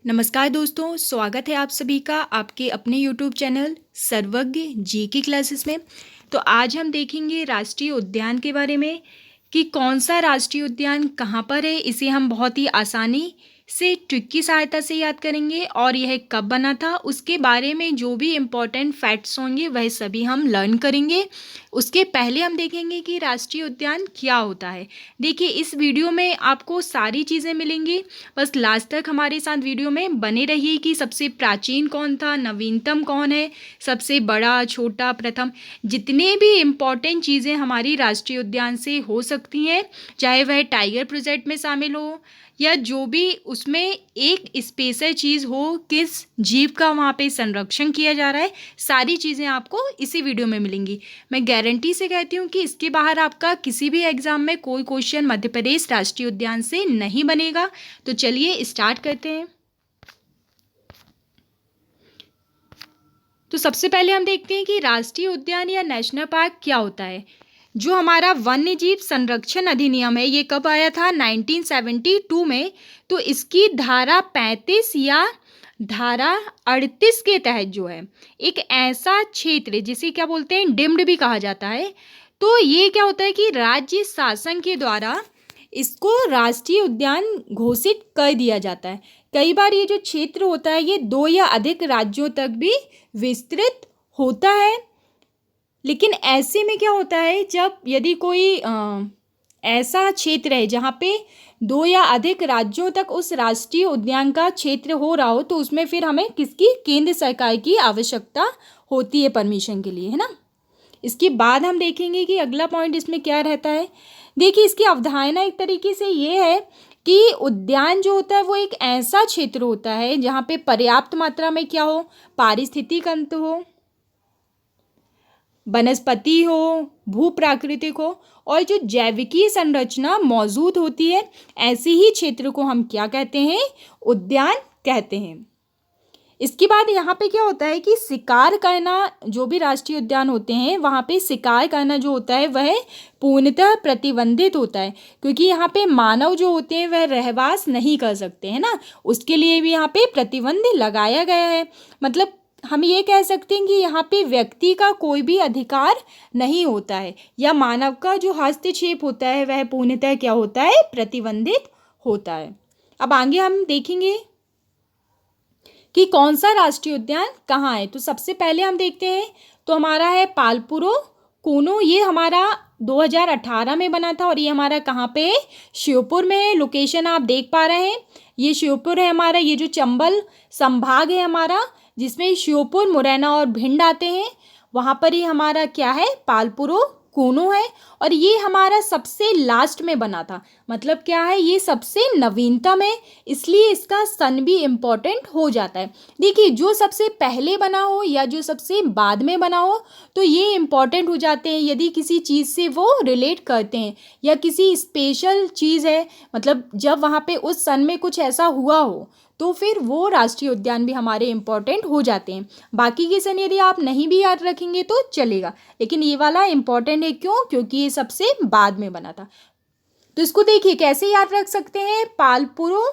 नमस्कार दोस्तों, स्वागत है आप सभी का आपके अपने YouTube चैनल सर्वज्ञ जी की क्लासेस में। तो आज हम देखेंगे राष्ट्रीय उद्यान के बारे में कि कौन सा राष्ट्रीय उद्यान कहाँ पर है। इसे हम बहुत ही आसानी से ट्रिक की सहायता से याद करेंगे और यह कब बना था, उसके बारे में जो भी इम्पोर्टेंट फैक्ट्स होंगे वह सभी हम लर्न करेंगे। उसके पहले हम देखेंगे कि राष्ट्रीय उद्यान क्या होता है। देखिए, इस वीडियो में आपको सारी चीज़ें मिलेंगी, बस लास्ट तक हमारे साथ वीडियो में बने रहिए कि सबसे प्राचीन कौन था, नवीनतम कौन है, सबसे बड़ा, छोटा, प्रथम, जितने भी इम्पॉर्टेंट चीज़ें हमारी राष्ट्रीय उद्यान से हो सकती हैं, चाहे वह टाइगर प्रोजेक्ट में शामिल हो या जो भी उसमें एक स्पेशल चीज़ हो, किस जीव का वहाँ पे संरक्षण किया जा रहा है, सारी चीज़ें आपको इसी वीडियो में मिलेंगी। मैं गारंटी से कहती हूँ कि इसके बाहर आपका किसी भी एग्ज़ाम में कोई क्वेश्चन मध्य प्रदेश राष्ट्रीय उद्यान से नहीं बनेगा। तो चलिए स्टार्ट करते हैं। तो सबसे पहले हम देखते हैं कि राष्ट्रीय उद्यान या नेशनल पार्क क्या होता है। जो हमारा वन्य जीव संरक्षण अधिनियम है, ये कब आया था? 1972 में। तो इसकी धारा 35 या धारा 38 के तहत जो है, एक ऐसा क्षेत्र जिसे क्या बोलते हैं, डिम्ड भी कहा जाता है। तो ये क्या होता है कि राज्य शासन के द्वारा इसको राष्ट्रीय उद्यान घोषित कर दिया जाता है। कई बार ये जो क्षेत्र होता है ये 2 या अधिक राज्यों तक भी विस्तृत होता है। लेकिन ऐसे में क्या होता है, जब यदि कोई ऐसा क्षेत्र है जहाँ पे 2 या अधिक राज्यों तक उस राष्ट्रीय उद्यान का क्षेत्र हो रहा हो, तो उसमें फिर हमें किसकी, केंद्र सरकार की आवश्यकता होती है परमिशन के लिए, है ना। इसके बाद हम देखेंगे कि अगला पॉइंट इसमें क्या रहता है। देखिए, इसकी अवधारणा एक तरीके से ये है कि उद्यान जो होता है वो एक ऐसा क्षेत्र होता है जहाँ पे पर्याप्त मात्रा में क्या हो, पारिस्थितिक तंत्र हो, वनस्पति हो, भू प्राकृतिक हो और जो जैविकीय संरचना मौजूद होती है, ऐसे ही क्षेत्र को हम क्या कहते हैं, उद्यान कहते हैं। इसके बाद यहाँ पे क्या होता है कि शिकार करना, जो भी राष्ट्रीय उद्यान होते हैं वहाँ पे शिकार करना जो होता है वह पूर्णतः प्रतिबंधित होता है, क्योंकि यहाँ पे मानव जो होते हैं वह रहवास नहीं कर सकते हैं ना, उसके लिए भी यहाँ पे प्रतिबंध लगाया गया है। मतलब हम ये कह सकते हैं कि यहाँ पे व्यक्ति का कोई भी अधिकार नहीं होता है, या मानव का जो हस्तक्षेप होता है वह पूर्णतः क्या होता है, प्रतिबंधित होता है। अब आगे हम देखेंगे कि कौन सा राष्ट्रीय उद्यान कहाँ है। तो सबसे पहले हम देखते हैं, तो हमारा है पालपुरो कूनो। ये हमारा 2018 में बना था और ये हमारा कहाँ पे है, श्योपुर में है। लोकेशन आप देख पा रहे हैं, ये श्योपुर है हमारा। ये जो चंबल संभाग है हमारा, जिसमें श्योपुर, मुरैना और भिंड आते हैं, वहाँ पर ही हमारा क्या है, पालपुरो कूनो है। और ये हमारा सबसे लास्ट में बना था, मतलब क्या है, ये सबसे नवीनतम है, इसलिए इसका सन भी इम्पोर्टेंट हो जाता है। देखिए, जो सबसे पहले बना हो या जो सबसे बाद में बना हो, तो ये इम्पोर्टेंट हो जाते हैं यदि किसी चीज़ से वो रिलेट करते हैं या किसी स्पेशल चीज़ है, मतलब जब वहाँ पे उस सन में कुछ ऐसा हुआ हो, तो फिर वो राष्ट्रीय उद्यान भी हमारे इम्पोर्टेंट हो जाते हैं। बाकी के सन यदि आप नहीं भी याद रखेंगे तो चलेगा, लेकिन ये वाला इम्पोर्टेंट है। क्यों? क्योंकि ये सबसे बाद में बना था। तो इसको देखिए कैसे याद रख सकते हैं, पालपुरो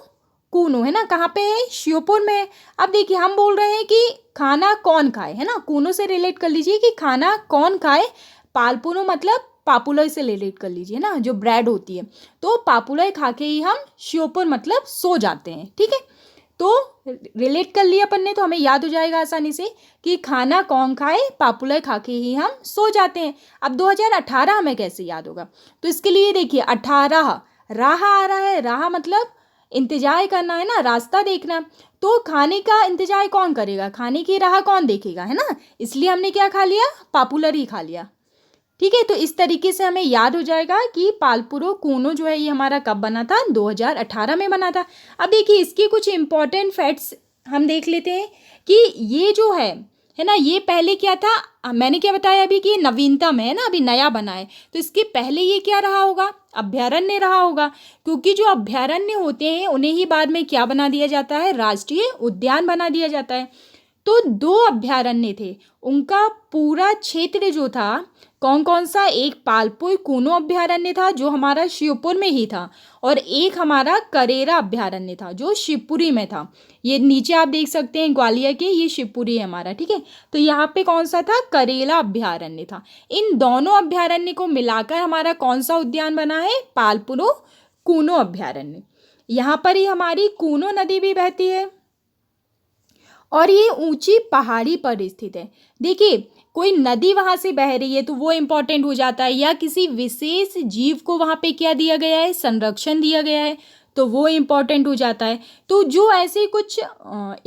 कूनो है ना, कहाँ पे है, श्योपुर में है। अब देखिए, हम बोल रहे हैं कि खाना कौन खाए, है ना, कूनो से रिलेट कर लीजिए कि खाना कौन खाए। पालपुरो मतलब पापुलर से रिलेट कर लीजिए ना, जो ब्रेड होती है, तो पापुलर खा के ही हम श्योपुर मतलब सो जाते हैं। ठीक है, तो रिलेट कर लिया अपन ने, तो हमें याद हो जाएगा आसानी से कि खाना कौन खाए, पापुलर खा के ही हम सो जाते हैं। अब 2018 हमें कैसे याद होगा, तो इसके लिए देखिए 18 राह आ रहा है। राह मतलब इंतजार करना है ना, रास्ता देखना। तो खाने का इंतजार कौन करेगा, खाने की राह कौन देखेगा, है ना, इसलिए हमने क्या खा लिया, पापुलर ही खा लिया। ठीक है, तो इस तरीके से हमें याद हो जाएगा कि पालपुरो कूनो जो है ये हमारा कब बना था, 2018 में बना था। अब देखिए, इसके कुछ इम्पॉर्टेंट फैक्ट्स हम देख लेते हैं कि ये जो है ना, ये पहले क्या था, मैंने क्या बताया अभी कि नवीनतम है ना, अभी नया बना है। तो इसके पहले ये क्या रहा होगा, अभ्यारण्य रहा होगा, क्योंकि जो अभ्यारण्य होते हैं उन्हें ही बाद में क्या बना दिया जाता है, राष्ट्रीय उद्यान बना दिया जाता है। तो 2 अभयारण्य थे, उनका पूरा क्षेत्र जो था कौन कौन सा, एक पालपुर कूनो अभयारण्य था जो हमारा श्योपुर में ही था, और एक हमारा करेरा अभयारण्य था जो शिवपुरी में था। ये नीचे आप देख सकते हैं ग्वालियर के, ये शिवपुरी है हमारा, ठीक है। तो यहाँ पे कौन सा था, करेला अभयारण्य था। इन दोनों अभयारण्य को मिलाकर हमारा कौन सा उद्यान बना है, पालपुरो कूनो अभयारण्य। यहाँ पर ही हमारी कूनो नदी भी बहती है और ये ऊंची पहाड़ी पर स्थित है। देखिए कोई नदी वहाँ से बह रही है तो वो इम्पोर्टेंट हो जाता है, या किसी विशेष जीव को वहाँ पे क्या दिया गया है, संरक्षण दिया गया है, तो वो इम्पोर्टेंट हो जाता है। तो जो ऐसे कुछ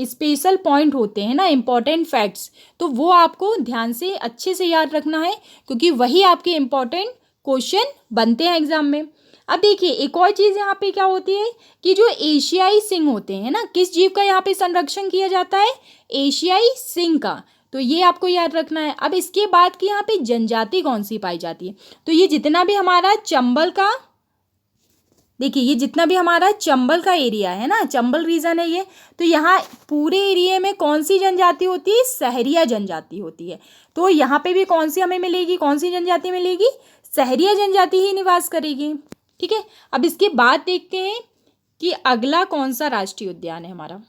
स्पेशल पॉइंट होते हैं ना, इम्पोर्टेंट फैक्ट्स, तो वो आपको ध्यान से अच्छे से याद रखना है, क्योंकि वही आपके इम्पोर्टेंट क्वेश्चन बनते हैं एग्जाम में। अब देखिए एक और चीज़ यहाँ पे क्या होती है कि जो एशियाई सिंह होते हैं ना, किस जीव का यहाँ पे संरक्षण किया जाता है, एशियाई सिंह का, तो ये आपको याद रखना है। अब इसके बाद कि यहाँ पे जनजाति कौन सी पाई जाती है, तो ये जितना भी हमारा चंबल का, देखिए ये जितना भी हमारा चंबल का एरिया है ना, चंबल रीजन है ये, तो यहाँ पूरे एरिया में कौन सी जनजाति होती है, सहरिया जनजाति होती है। तो यहाँ पे भी कौन सी हमें मिलेगी, कौन सी जनजाति मिलेगी, सहरिया जनजाति ही निवास करेगी, ठीक है। अब इसके बाद देखते हैं कि अगला कौन सा राष्ट्रीय उद्यान है हमारा।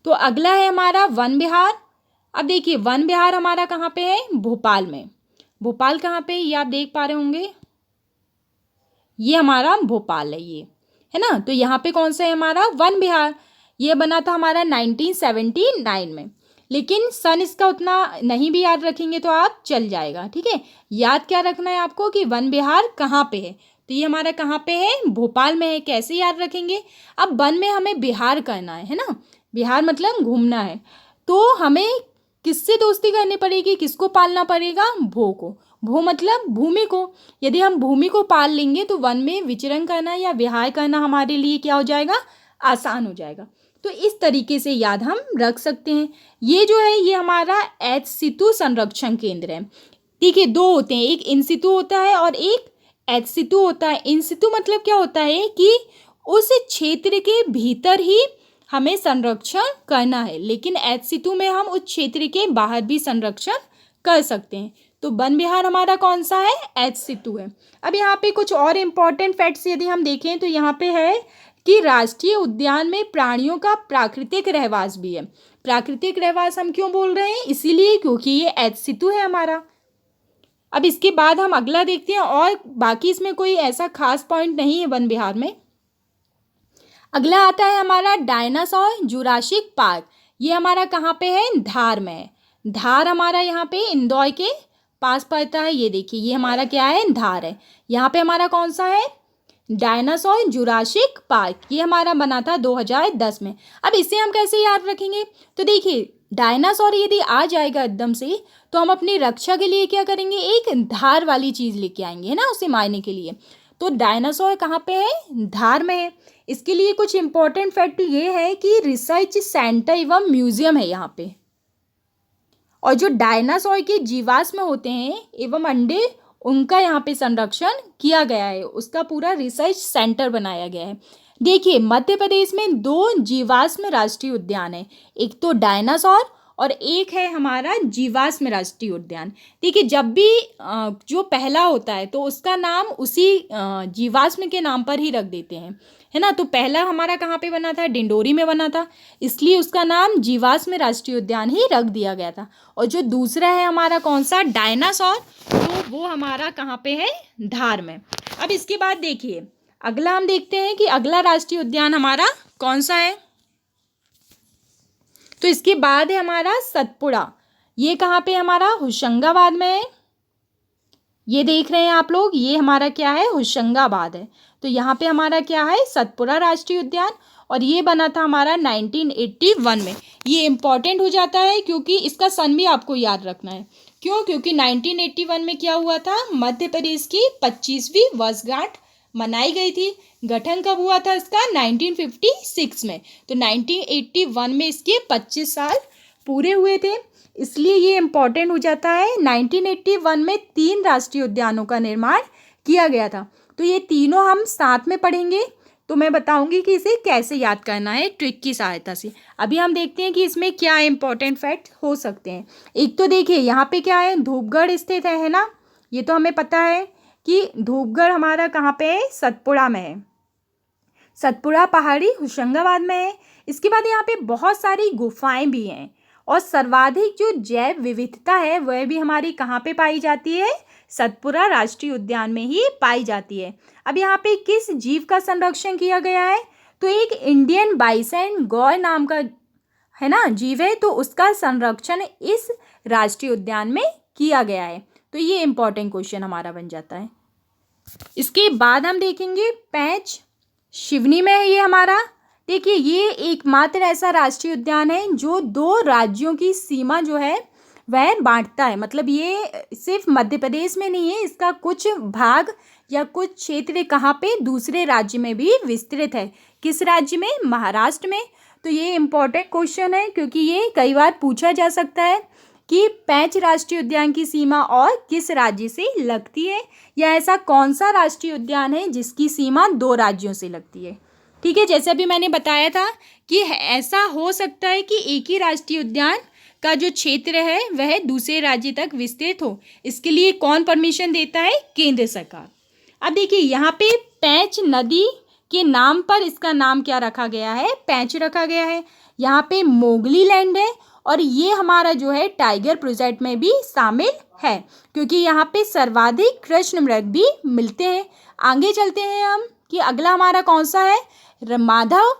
तो अगला है हमारा वन विहार। अब देखिए वन विहार हमारा कहाँ पे है, भोपाल में। भोपाल कहाँ पे, ये आप देख पा रहे होंगे, ये हमारा भोपाल है, ये है ना। तो यहाँ पे कौन सा है हमारा वन विहार, ये बना था हमारा 1979 में, लेकिन सन इसका उतना नहीं भी याद रखेंगे तो आप चल जाएगा, ठीक है। याद क्या रखना है आपको कि वन विहार कहाँ पे है, तो ये हमारा कहाँ पे है, भोपाल में है। कैसे याद रखेंगे, अब वन में हमें विहार करना है ना, विहार मतलब घूमना है, तो हमें किससे दोस्ती करनी पड़ेगी, किसको पालना पड़ेगा, भो को। भो मतलब भूमि को। यदि हम भूमि को पाल लेंगे तो वन में विचरण करना या विहार करना हमारे लिए क्या हो जाएगा, आसान हो जाएगा। तो इस तरीके से याद हम रख सकते हैं। ये जो है ये हमारा एच सितु संरक्षण केंद्र है, ठीक है। 2 होते हैं, एक इन सितु होता है और एक एच सितु होता है। इन सितु मतलब क्या होता है कि उस क्षेत्र के भीतर ही हमें संरक्षण करना है, लेकिन एच सितु में हम उस क्षेत्र के बाहर भी संरक्षण कर सकते हैं। तो वन विहार हमारा कौन सा है, एच सितु है। अब यहाँ पे कुछ और इम्पॉर्टेंट फैक्ट्स यदि हम देखें तो यहाँ पे है कि राष्ट्रीय उद्यान में प्राणियों का प्राकृतिक रहवास भी है। प्राकृतिक रहवास हम क्यों बोल रहे हैं, इसीलिए क्योंकि ये एच सितु है हमारा। अब इसके बाद हम अगला देखते हैं, और बाकी इसमें कोई ऐसा खास पॉइंट नहीं है वन विहार में। अगला आता है हमारा डायनासोर जुरासिक पार्क। ये हमारा कहाँ पे है, धार में है। धार हमारा यहाँ पे इंदौर के पास पड़ता है। ये देखिए ये हमारा क्या है, धार है। यहाँ पे हमारा कौन सा है, डायनासोर जुरासिक पार्क। ये हमारा बना था 2010 में। अब इसे हम कैसे याद रखेंगे, तो देखिए डायनासोर यदि आ जाएगा एकदम से तो हम अपनी रक्षा के लिए क्या करेंगे, एक धार वाली चीज़ लेके आएंगे, है ना, उसे मारने के लिए। तो डायनासोर कहाँ पे है, धार में है। इसके लिए कुछ इंपॉर्टेंट फैक्ट ये है कि रिसर्च सेंटर एवं म्यूजियम है यहाँ पे, और जो डायनासोर के जीवाश्म होते हैं एवं अंडे, उनका यहाँ पे संरक्षण किया गया है, उसका पूरा रिसर्च सेंटर बनाया गया है। देखिए मध्य प्रदेश में 2 जीवाश्म राष्ट्रीय उद्यान है, एक तो डायनासोर और एक है हमारा जीवाश्म राष्ट्रीय उद्यान। देखिए जब भी जो पहला होता है तो उसका नाम उसी जीवाश्म के नाम पर ही रख देते हैं, है ना। तो पहला हमारा कहाँ पे बना था, डिंडोरी में बना था, इसलिए उसका नाम जीवाश्म राष्ट्रीय उद्यान ही रख दिया गया था। और जो दूसरा है हमारा कौन सा, डायनासोर, तो वो हमारा कहाँ पे है, धार में। अब इसके बाद देखिए अगला हम देखते हैं कि अगला राष्ट्रीय उद्यान हमारा कौन सा है। तो इसके बाद है हमारा सतपुड़ा। ये कहाँ पे हमारा, होशंगाबाद में है। ये देख रहे हैं आप लोग, ये हमारा क्या है, होशंगाबाद है। तो यहाँ पे हमारा क्या है, सतपुड़ा राष्ट्रीय उद्यान, और ये बना था हमारा 1981 में। ये इम्पॉर्टेंट हो जाता है क्योंकि इसका सन भी आपको याद रखना है। क्यों, क्योंकि 1981 में क्या हुआ था, मध्य प्रदेश की 25वीं वर्षगांठ मनाई गई थी। गठन कब हुआ था इसका, 1956 में। तो 1981 में इसके 25 साल पूरे हुए थे, इसलिए ये इम्पॉर्टेंट हो जाता है। 1981 में 3 राष्ट्रीय उद्यानों का निर्माण किया गया था। तो ये तीनों हम साथ में पढ़ेंगे, तो मैं बताऊंगी कि इसे कैसे याद करना है ट्रिक की सहायता से। अभी हम देखते हैं कि इसमें क्या इंपॉर्टेंट फैक्ट हो सकते हैं। एक तो देखिए यहाँ पे क्या है, धूपगढ़ स्थित है ना, ये तो हमें पता है कि धूपगढ़ हमारा कहाँ पे है, सतपुड़ा में है। सतपुड़ा पहाड़ी होशंगाबाद में है। इसके बाद यहाँ पे बहुत सारी गुफाएं भी हैं और सर्वाधिक जो जैव विविधता है वह भी हमारी कहाँ पे पाई जाती है, सतपुड़ा राष्ट्रीय उद्यान में ही पाई जाती है। अब यहाँ पे किस जीव का संरक्षण किया गया है, तो एक इंडियन बाइसन गौर नाम का है ना जीव है, तो उसका संरक्षण इस राष्ट्रीय उद्यान में किया गया है। तो ये इंपॉर्टेंट क्वेश्चन हमारा बन जाता है। इसके बाद हम देखेंगे पैंच सिवनी में है ये हमारा। देखिए ये एकमात्र ऐसा राष्ट्रीय उद्यान है जो 2 राज्यों की सीमा जो है वह बांटता है। मतलब ये सिर्फ मध्य प्रदेश में नहीं है, इसका कुछ भाग या कुछ क्षेत्र कहाँ पे, दूसरे राज्य में भी विस्तृत है। किस राज्य में, महाराष्ट्र में। तो ये इम्पोर्टेंट क्वेश्चन है क्योंकि ये कई बार पूछा जा सकता है कि पैंच राष्ट्रीय उद्यान की सीमा और किस राज्य से लगती है, या ऐसा कौन सा राष्ट्रीय उद्यान है जिसकी सीमा 2 राज्यों से लगती है। ठीक है, जैसे अभी मैंने बताया था कि ऐसा हो सकता है कि एक ही राष्ट्रीय उद्यान का जो क्षेत्र है वह दूसरे राज्य तक विस्तृत हो। इसके लिए कौन परमिशन देता है, केंद्र सरकार। अब देखिए यहाँ पे पैंच नदी के नाम पर इसका नाम क्या रखा गया है, पैंच रखा गया है। यहाँ पे मोगली लैंड है और ये हमारा जो है टाइगर प्रोजेक्ट में भी शामिल है क्योंकि यहाँ पे सर्वाधिक कृष्ण मृग भी मिलते हैं। आगे चलते हैं हम कि अगला हमारा कौन सा है, माधव।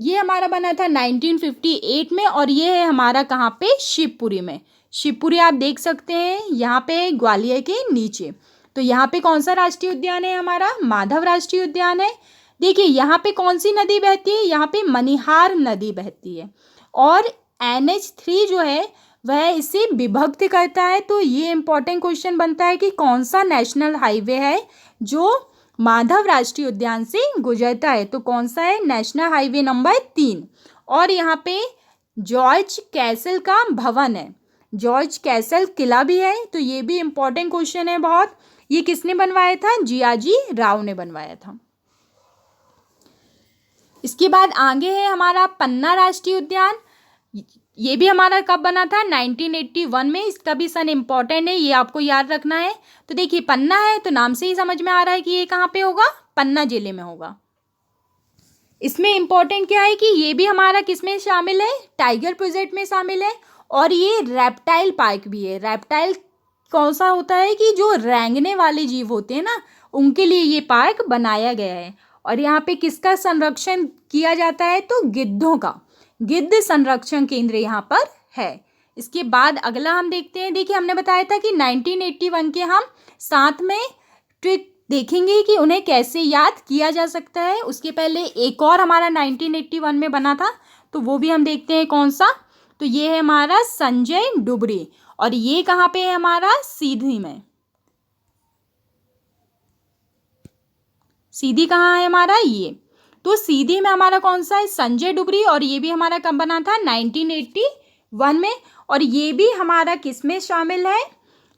ये हमारा बना था 1958 में और ये है हमारा कहाँ पे, शिवपुरी में। शिवपुरी आप देख सकते हैं यहाँ पे ग्वालियर के नीचे। तो यहाँ पे कौन सा राष्ट्रीय उद्यान है हमारा, माधव राष्ट्रीय उद्यान है। देखिए यहाँ पे कौन सी नदी बहती है, यहाँ पे मनिहार नदी बहती है और NH3 जो है वह इसे विभक्त करता है। तो ये इंपॉर्टेंट क्वेश्चन बनता है कि कौन सा नेशनल हाईवे है जो माधव राष्ट्रीय उद्यान से गुजरता है। तो कौन सा है, नेशनल हाईवे नंबर 3। और यहाँ पे जॉर्ज कैसल का भवन है, जॉर्ज कैसल किला भी है। तो ये भी इंपॉर्टेंट क्वेश्चन है बहुत। ये किसने बनवाया था, जियाजी राव ने बनवाया था। इसके बाद आगे है हमारा पन्ना राष्ट्रीय उद्यान। ये भी हमारा कब बना था, 1981 में। इसका भी सन इम्पॉर्टेंट है, ये आपको याद रखना है। तो देखिए पन्ना है तो नाम से ही समझ में आ रहा है कि ये कहाँ पे होगा, पन्ना जिले में होगा। इसमें इम्पॉर्टेंट क्या है कि ये भी हमारा किस में शामिल है, टाइगर प्रोजेक्ट में शामिल है। और ये रेप्टाइल पार्क भी है। रेप्टाइल कौन सा होता है कि जो रेंगने वाले जीव होते हैं ना, उनके लिए ये पार्क बनाया गया है। और यहाँ पे किसका संरक्षण किया जाता है, तो गिद्धों का, गिद्ध संरक्षण केंद्र यहाँ पर है। इसके बाद अगला हम देखते हैं। देखिए हमने बताया था कि 1981 के हम साथ में ट्रिक देखेंगे कि उन्हें कैसे याद किया जा सकता है। उसके पहले एक और हमारा 1981 में बना था, तो वो भी हम देखते हैं कौन सा। तो ये है हमारा संजय डुबरी और ये कहाँ पे है हमारा, सीधी में। सीधी कहाँ है हमारा, ये। तो सीधी में हमारा कौन सा है, संजय डुबरी। और ये भी हमारा कब बना था, 1981 में। और ये भी हमारा किस में शामिल है,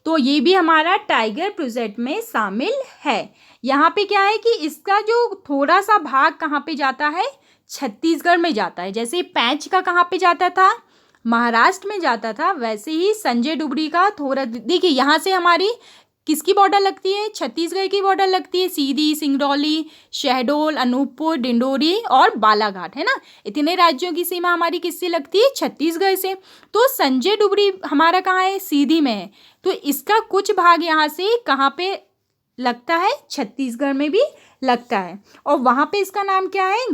तो ये भी हमारा टाइगर प्रोजेक्ट में शामिल है। यहाँ पे क्या है कि इसका जो थोड़ा सा भाग कहाँ पे जाता है, छत्तीसगढ़ में जाता है। जैसे पैंच का कहाँ पे जाता था, महाराष्ट्र में जाता था, वैसे ही संजय डुबरी का थोड़ा, देखिए यहाँ से हमारी किसकी बॉर्डर लगती है, छत्तीसगढ़ की बॉर्डर लगती है। सीधी, सिंगरौली, शहडोल, अनूपपुर, डिंडोरी और बालाघाट, है ना। इतने राज्यों की सीमा हमारी किससे लगती है, छत्तीसगढ़ से। तो संजय डुबरी हमारा कहाँ है, सीधी में है। तो इसका कुछ भाग यहाँ से कहाँ पे लगता है, छत्तीसगढ़ में भी लगता है। और वहाँ पे इसका नाम क्या है,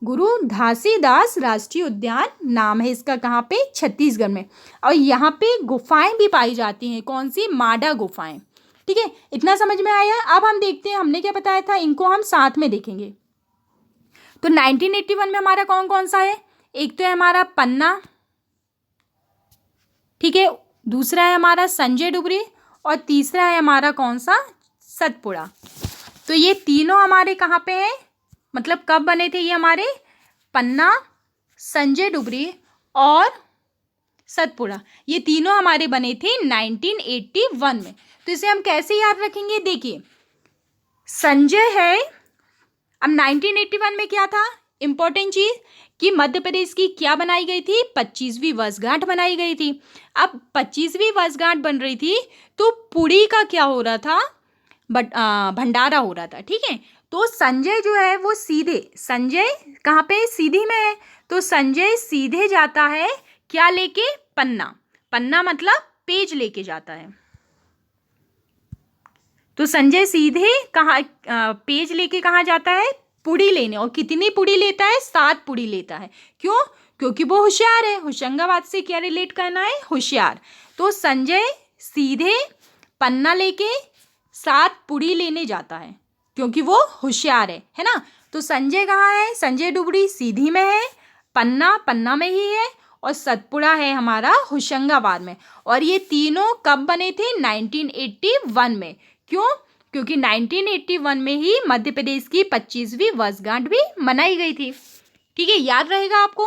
गुरु घासीदास राष्ट्रीय उद्यान नाम है इसका, कहाँ पे, छत्तीसगढ़ में। और यहाँ पे गुफाएं भी पाई जाती हैं, कौन सी, माडा गुफाएं। ठीक है, इतना समझ में आया। अब हम देखते हैं हमने क्या बताया था, इनको हम साथ में देखेंगे। तो 1981 में हमारा कौन कौन सा है, एक तो है हमारा पन्ना, ठीक है, दूसरा है हमारा संजय डुबरी और तीसरा है हमारा कौन सा, सतपुड़ा। तो ये तीनों हमारे कहाँ पे हैं, मतलब कब बने थे ये हमारे, पन्ना, संजय डुबरी और सतपुड़ा, ये तीनों हमारे बने थे 1981 में। तो इसे हम कैसे याद रखेंगे, देखिए संजय है। अब 1981 में क्या था इंपॉर्टेंट चीज कि मध्य प्रदेश की क्या बनाई गई थी, 25वीं वर्षगांठ बनाई गई थी। अब 25वीं वर्षगांठ बन रही थी तो पुरी का क्या हो रहा था, बट भंडारा हो रहा था, ठीक है। तो संजय जो है वो सीधे, संजय कहाँ पे, सीधी में है, तो संजय सीधे जाता है क्या लेके, पन्ना, पन्ना मतलब पेज लेके जाता है। तो संजय सीधे कहाँ पेज लेके कहाँ जाता है, पुड़ी लेने। और कितनी पुड़ी लेता है, 7 पुड़ी लेता है। क्यों, क्योंकि वो होशियार है। होशंगाबाद से क्या रिलेट करना है, होशियार। तो संजय सीधे पन्ना लेके 7 पुड़ी लेने जाता है क्योंकि वो होशियार है ना। तो संजय कहाँ है, संजय डुबरी सीधी में है, पन्ना पन्ना में ही है, और सतपुड़ा है हमारा होशंगाबाद में। और ये तीनों कब बने थे, 1981 में। क्यों, क्योंकि 1981 में ही मध्य प्रदेश की 25वीं वर्षगांठ भी मनाई गई थी, ठीक है, याद रहेगा आपको।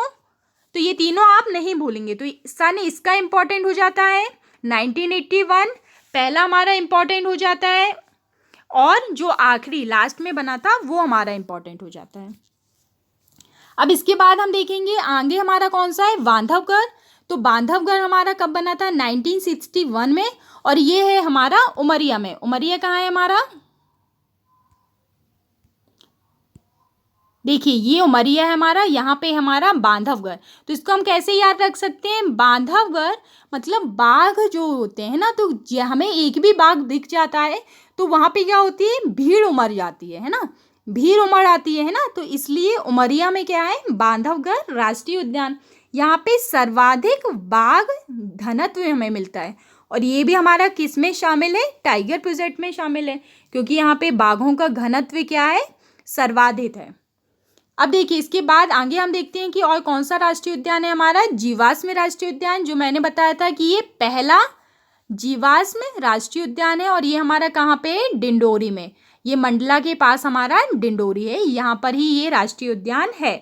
तो ये तीनों आप नहीं भूलेंगे। तो सन इसका इंपॉर्टेंट हो जाता है 1981, पहला हमारा इंपॉर्टेंट हो जाता है, और जो आखिरी लास्ट में बना था वो हमारा इंपॉर्टेंट हो जाता है। अब इसके बाद हम देखेंगे आगे हमारा कौन सा है, बांधवगढ़। तो बांधवगढ़ हमारा कब बना था, 1961 में, और ये है हमारा उमरिया में। उमरिया कहाँ है हमारा, देखिए ये उमरिया है हमारा, यहाँ पे हमारा बांधवगढ़। तो इसको हम कैसे याद रख सकते हैं, बांधवगढ़ मतलब बाघ जो होते हैं ना, तो हमें एक भी बाघ दिख जाता है तो वहाँ पे क्या होती है, भीड़ उमड़ जाती है ना, भीड़ उमड़ आती है ना। तो इसलिए उमरिया में क्या है, बांधवगढ़ राष्ट्रीय उद्यान। यहाँ पे सर्वाधिक बाघ घनत्व हमें मिलता है, और ये भी हमारा किस में शामिल है, टाइगर प्रोजेक्ट में शामिल है, क्योंकि यहाँ पे बाघों का घनत्व क्या है, सर्वाधिक है। अब देखिए इसके बाद आगे हम देखते हैं कि और कौन सा राष्ट्रीय उद्यान है हमारा, जीवाश्म राष्ट्रीय उद्यान, जो मैंने बताया था कि ये पहला जीवाश्म राष्ट्रीय उद्यान है। और ये हमारा कहाँ पे है, डिंडोरी में। ये मंडला के पास हमारा डिंडोरी है, यहाँ पर ही ये राष्ट्रीय उद्यान है।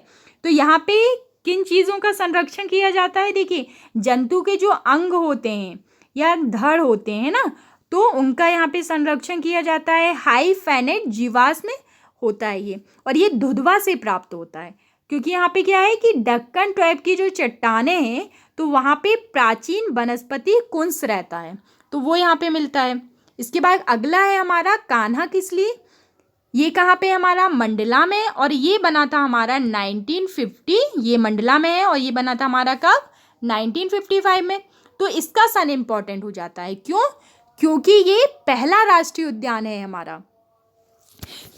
तो यहाँ पे किन चीज़ों का संरक्षण किया जाता है, देखिए जंतु के जो अंग होते हैं या धड़ होते हैं ना, तो उनका यहाँ पे संरक्षण किया जाता है। हाई फैनेट जीवाश्म होता है ये, और ये दुधवा से प्राप्त होता है, क्योंकि यहाँ पे क्या है कि दक्कन ट्वेब की जो चट्टानें हैं तो वहाँ पे प्राचीन वनस्पति कुंस रहता है, तो वो यहाँ पे मिलता है। इसके बाद अगला है हमारा कान्हा किसली। ये कहाँ पे हमारा, मंडला में, और ये बना था हमारा 1950, ये मंडला में है, और ये बना था हमारा कब, 1955 में। तो इसका सन इम्पॉर्टेंट हो जाता है, क्यों, क्योंकि ये पहला राष्ट्रीय उद्यान है हमारा।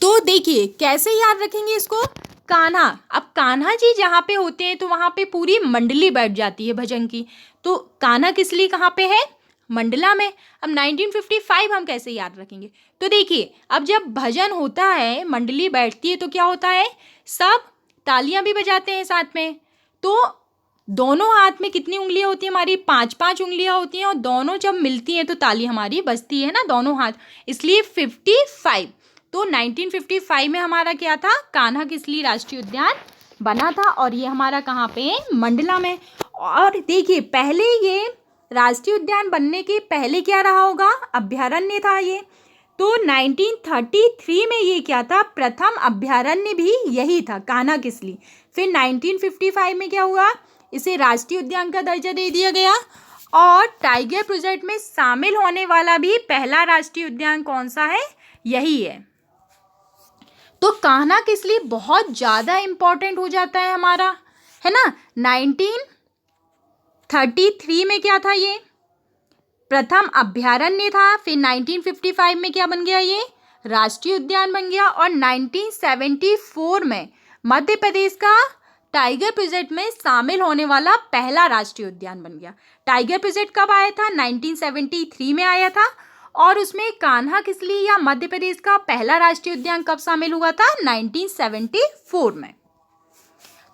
तो देखिए कैसे याद रखेंगे इसको, कान्हा। अब कान्हा जी जहाँ पे होते हैं तो वहाँ पे पूरी मंडली बैठ जाती है भजन की। तो कान्हा किस लिए कहाँ पे है, मंडला में। अब 1955 हम कैसे याद रखेंगे, तो देखिए अब जब भजन होता है, मंडली बैठती है, तो क्या होता है, सब तालियां भी बजाते हैं साथ में। तो दोनों हाथ में कितनी उंगलियां होती हैं हमारी, 5-5 उंगलियां होती हैं, और दोनों जब मिलती हैं तो ताली हमारी बजती है ना, दोनों हाथ, इसलिए 55। तो 1955 में हमारा क्या था, कान्हा किसली राष्ट्रीय उद्यान बना था, और ये हमारा कहाँ पे है, मंडला में। और देखिए पहले ये राष्ट्रीय उद्यान बनने के पहले क्या रहा होगा, अभ्यारण्य था ये। तो 1933 में ये क्या था, प्रथम अभ्यारण्य भी यही था, कान्हा किसली। फिर 1955 में क्या हुआ, इसे राष्ट्रीय उद्यान का दर्जा दे दिया गया, और टाइगर प्रोजेक्ट में शामिल होने वाला भी पहला राष्ट्रीय उद्यान कौन सा है, यही है। तो कान्हा किसली बहुत ज़्यादा इम्पोर्टेंट हो जाता है हमारा, है ना। 1933 में क्या था, ये प्रथम अभ्यारण्य था। फिर 1955 में क्या बन गया, ये राष्ट्रीय उद्यान बन गया। और 1974 में मध्य प्रदेश का टाइगर प्रोजेक्ट में शामिल होने वाला पहला राष्ट्रीय उद्यान बन गया। टाइगर प्रोजेक्ट कब आया था, 1973 में आया था। और उसमें कान्हा किसली या मध्य प्रदेश का पहला राष्ट्रीय उद्यान कब शामिल हुआ था, 1974 में।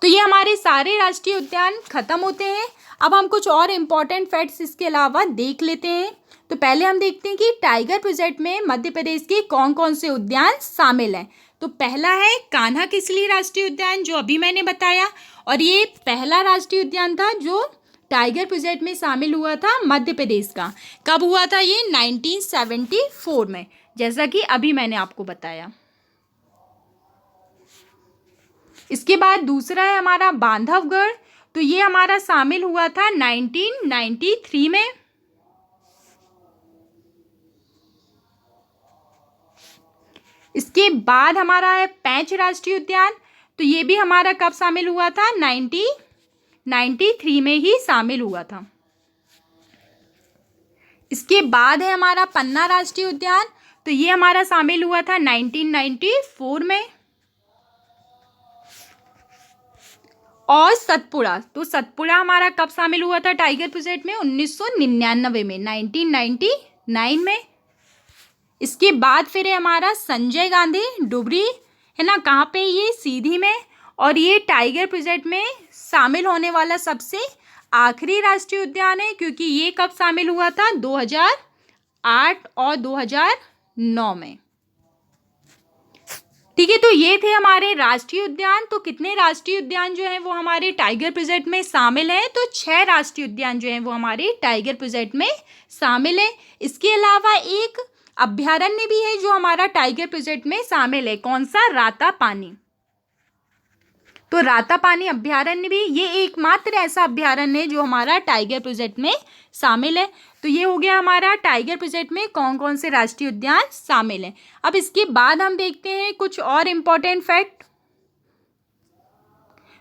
तो ये हमारे सारे राष्ट्रीय उद्यान खत्म होते हैं। अब हम कुछ और इम्पॉर्टेंट फैक्ट्स इसके अलावा देख लेते हैं। तो पहले हम देखते हैं कि टाइगर प्रोजेक्ट में मध्य प्रदेश के कौन कौन से उद्यान शामिल हैं। तो पहला है कान्हा किसली राष्ट्रीय उद्यान, जो अभी मैंने बताया, और ये पहला राष्ट्रीय उद्यान था जो टाइगर प्रोजेक्ट में शामिल हुआ था मध्य प्रदेश का। कब हुआ था ये, 1974 में। जैसा कि अभी मैंने आपको बताया। इसके बाद दूसरा है हमारा बांधवगढ़। तो ये हमारा शामिल हुआ था 1993 में। इसके बाद हमारा है पेंच राष्ट्रीय उद्यान। तो ये भी हमारा कब शामिल हुआ था? 1993 में ही शामिल हुआ था। इसके बाद है हमारा पन्ना राष्ट्रीय उद्यान। तो ये हमारा शामिल हुआ था 1994 में। और सतपुड़ा, तो सतपुड़ा हमारा कब शामिल हुआ था टाइगर प्रोजेक्ट में? 1999 में, 1999 में। इसके बाद फिर है हमारा संजय गांधी डुबरी, है ना, कहाँ पे? ये सीधी में। और ये टाइगर प्रोजेक्ट में शामिल होने वाला सबसे आखिरी राष्ट्रीय उद्यान है, क्योंकि ये कब शामिल हुआ था? 2008 और 2009 में। ठीक है, तो ये थे हमारे राष्ट्रीय उद्यान। तो कितने राष्ट्रीय उद्यान जो हैं वो हमारे टाइगर प्रोजेक्ट में शामिल हैं? तो 6 राष्ट्रीय उद्यान जो हैं वो हमारे टाइगर प्रोजेक्ट में शामिल है। इसके अलावा एक अभयारण्य भी है जो हमारा टाइगर प्रोजेक्ट में शामिल है। कौन सा? रातापानी। तो रातापानी अभयारण्य भी, ये एकमात्र ऐसा अभयारण्य है जो हमारा टाइगर प्रोजेक्ट में शामिल है। तो ये हो गया हमारा टाइगर प्रोजेक्ट में कौन कौन से राष्ट्रीय उद्यान शामिल हैं। अब इसके बाद हम देखते हैं कुछ और इम्पोर्टेंट फैक्ट।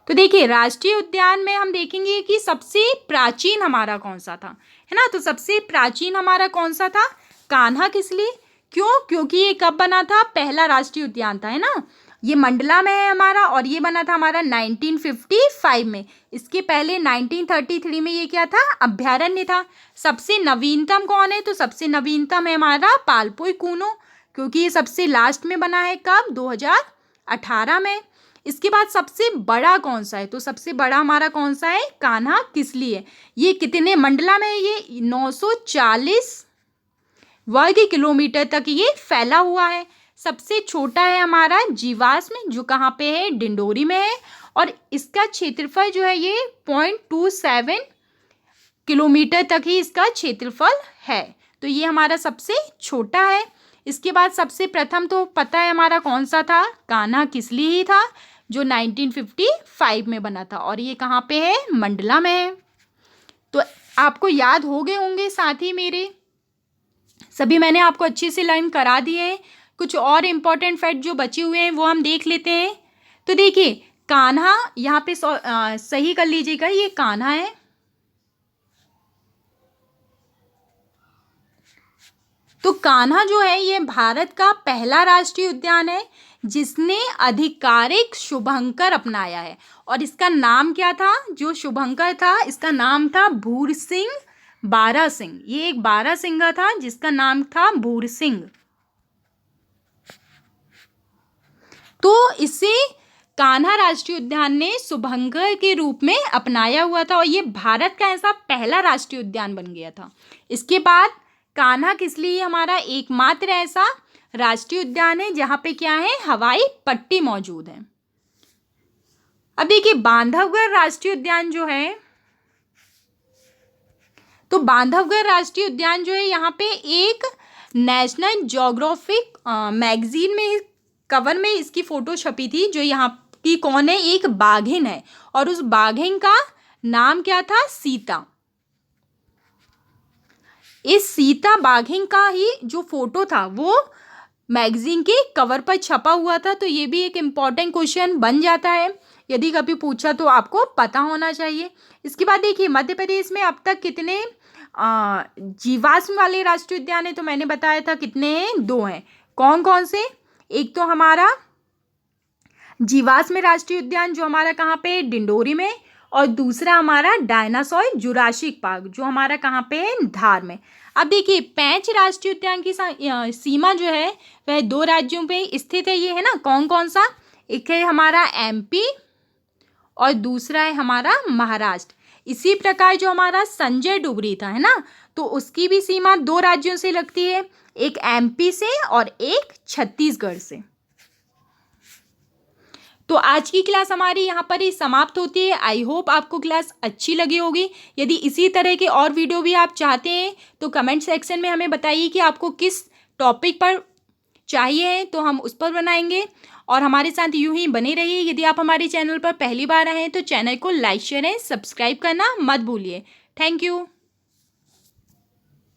तो देखिए, राष्ट्रीय उद्यान में हम देखेंगे कि सबसे प्राचीन हमारा कौन सा था, है ना। तो सबसे प्राचीन हमारा कौन सा था? कान्हा किसली। क्यों? क्योंकि ये कब बना था? पहला राष्ट्रीय उद्यान था, है ना। ये मंडला में है हमारा, और ये बना था हमारा 1955 में। इसके पहले 1933 में ये क्या था? अभयारण्य था। सबसे नवीनतम कौन है? तो सबसे नवीनतम है हमारा पालपुई कूनो, क्योंकि ये सबसे लास्ट में बना है। कब? 2018 में। इसके बाद सबसे बड़ा कौन सा है? तो सबसे बड़ा हमारा कौन सा है? कान्हा किसली है। ये कितने मंडला में है? ये 940 वर्ग किलोमीटर तक ये फैला हुआ है। सबसे छोटा है हमारा जीवाश्म, जो कहाँ पे है? डिंडोरी में है। और इसका क्षेत्रफल जो है ये 0.27 किलोमीटर तक ही इसका क्षेत्रफल है। तो ये हमारा सबसे छोटा है। इसके बाद सबसे प्रथम तो पता है हमारा कौन सा था? कान्हा किसली ही था, जो 1955 में बना था। और ये कहाँ पे है? मंडला में है। तो आपको याद हो गए होंगे साथी मेरे, सभी मैंने आपको अच्छे से लर्न करा दिए हैं। कुछ और इम्पोर्टेंट फैक्ट जो बचे हुए हैं वो हम देख लेते हैं। तो देखिए, कान्हा यहाँ पे सही कर लीजिएगा, ये कान्हा है। तो कान्हा जो है ये भारत का पहला राष्ट्रीय उद्यान है जिसने आधिकारिक शुभंकर अपनाया है। और इसका नाम क्या था? जो शुभंकर था इसका नाम था भूर सिंह बारासिंह। ये एक बारासिंगा था जिसका नाम था भूर सिंह। तो इसे कान्हा राष्ट्रीय उद्यान ने शुभंकर के रूप में अपनाया हुआ था, और ये भारत का ऐसा पहला राष्ट्रीय उद्यान बन गया था। इसके बाद कान्हा किसली हमारा एकमात्र ऐसा राष्ट्रीय उद्यान है जहाँ पे क्या है? हवाई पट्टी मौजूद है। अब देखिए, बांधवगढ़ राष्ट्रीय उद्यान जो है, तो बांधवगढ़ राष्ट्रीय उद्यान जो है यहाँ पे एक नेशनल ज्योग्राफिक मैगजीन में कवर में इसकी फोटो छपी थी, जो यहाँ की कौन है? एक बाघिन है, और उस बाघिन का नाम क्या था? सीता। इस सीता बाघिन का ही जो फोटो था वो मैगजीन के कवर पर छपा हुआ था। तो ये भी एक इम्पॉर्टेंट क्वेश्चन बन जाता है, यदि कभी पूछा तो आपको पता होना चाहिए। इसके बाद देखिए, मध्य प्रदेश में अब तक कितने जीवाश्म वाले राष्ट्रीय उद्यान है? तो मैंने बताया था कितने हैं? 2 हैं। कौन कौन से? एक तो हमारा जीवाश्म राष्ट्रीय उद्यान जो हमारा कहाँ पे? डिंडोरी में। और दूसरा हमारा डायनासोर जुरासिक पार्क जो हमारा कहाँ पे है? धार में। अब देखिए, पेंच राष्ट्रीय उद्यान की सीमा जो है वह 2 राज्यों पे स्थित है। ये है ना, कौन कौन सा? एक है हमारा MP और दूसरा है हमारा महाराष्ट्र। इसी प्रकार जो हमारा संजय डुबरी था, है ना, तो उसकी भी सीमा 2 राज्यों से लगती है, एक MP से और एक छत्तीसगढ़ से। तो आज की क्लास हमारी यहाँ पर ही समाप्त होती है। आई होप आपको क्लास अच्छी लगी होगी। यदि इसी तरह के और वीडियो भी आप चाहते हैं तो कमेंट सेक्शन में हमें बताइए कि आपको किस टॉपिक पर चाहिए तो हम उस पर बनाएंगे। और हमारे साथ यूं ही बने रहिए। यदि आप हमारे चैनल पर पहली बार आए हैं तो चैनल को लाइक शेयर एंड सब्सक्राइब करना मत भूलिए। Thank you.